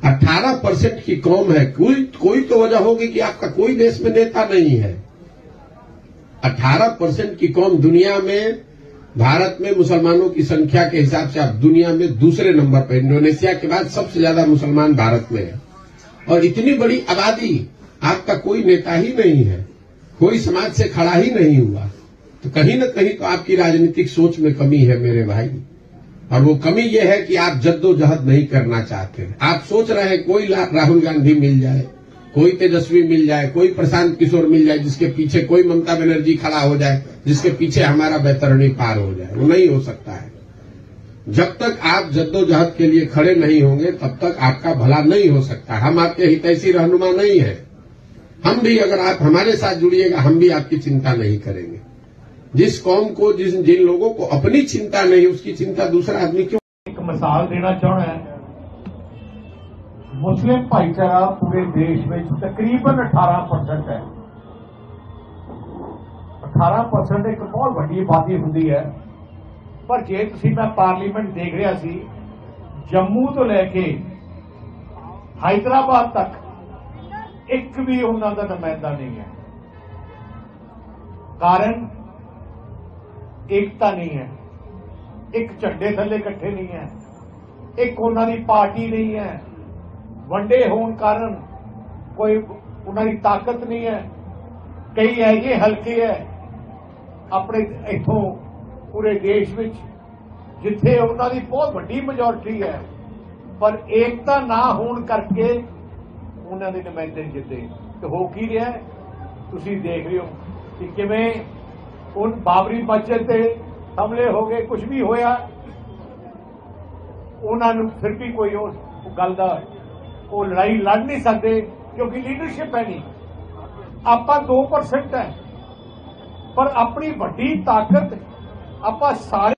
18% की कौम है। कोई तो वजह होगी कि आपका कोई देश में नेता नहीं है। 18% की कौम दुनिया में, भारत में मुसलमानों की संख्या के हिसाब से आप दुनिया में दूसरे नंबर पर, इंडोनेशिया के बाद सबसे ज्यादा मुसलमान भारत में है। और इतनी बड़ी आबादी, आपका कोई नेता ही नहीं है, कोई समाज से खड़ा ही नहीं हुआ, तो कहीं न कहीं तो आपकी राजनीतिक सोच में कमी है मेरे भाई। और वो कमी ये है कि आप जद्दोजहद नहीं करना चाहते। आप सोच रहे हैं कोई राहुल गांधी मिल जाए, कोई तेजस्वी मिल जाए, कोई प्रशांत किशोर मिल जाए, जिसके पीछे कोई ममता बनर्जी खड़ा हो जाए, जिसके पीछे हमारा बैतरणी पार हो जाए। वो नहीं हो सकता है। जब तक आप जद्दोजहद के लिए खड़े नहीं होंगे तब तक आपका भला नहीं हो सकता। हम आपके हितैषी रहनुमा नहीं है। हम भी, अगर आप हमारे साथ जुड़िएगा, हम भी आपकी चिंता नहीं करेंगे। जिस कौम को, जिन लोगों को अपनी चिंता नहीं, उसकी चिंता दूसरा आदमी क्यों। एक मिसाल देना चाहना है, मुस्लिम भाईचारा पूरे देश में तकरीबन 18% है। 18% एक बहुत बड़ी आबादी होंगी है, पर जे तुसीं मैं पार्लीमेंट देख रहा सी, जम्मू तो लैके हैदराबाद तक एक भी उन्हों का नुमाइंदा नहीं है। कारण एकता नहीं है, एक झंडे थले इकट्ठे नहीं है, एक उन्होंने पार्टी नहीं है, वंडे होने कारण कोई उन्होंने ताकत नहीं है। कई ऐसे हल्के है अपने इथों पूरे देश में जिथे उन्होंने बहुत बड़ी मेजोरिटी है, पर एकता ना होने करके उन्होंने नुमाइंदे जिते। तो हो की रहा है, तुसीं देख रहे हो कि किवें उन बाबरी मस्जिद ते हमले हो गए, कुछ भी होया, उन्होंने फिर भी कोई उस गल दा वो लड़ाई लड़ नहीं सकते, क्योंकि लीडरशिप है नहीं। आपां 2% है, पर अपनी वड्डी ताकत आपां सारे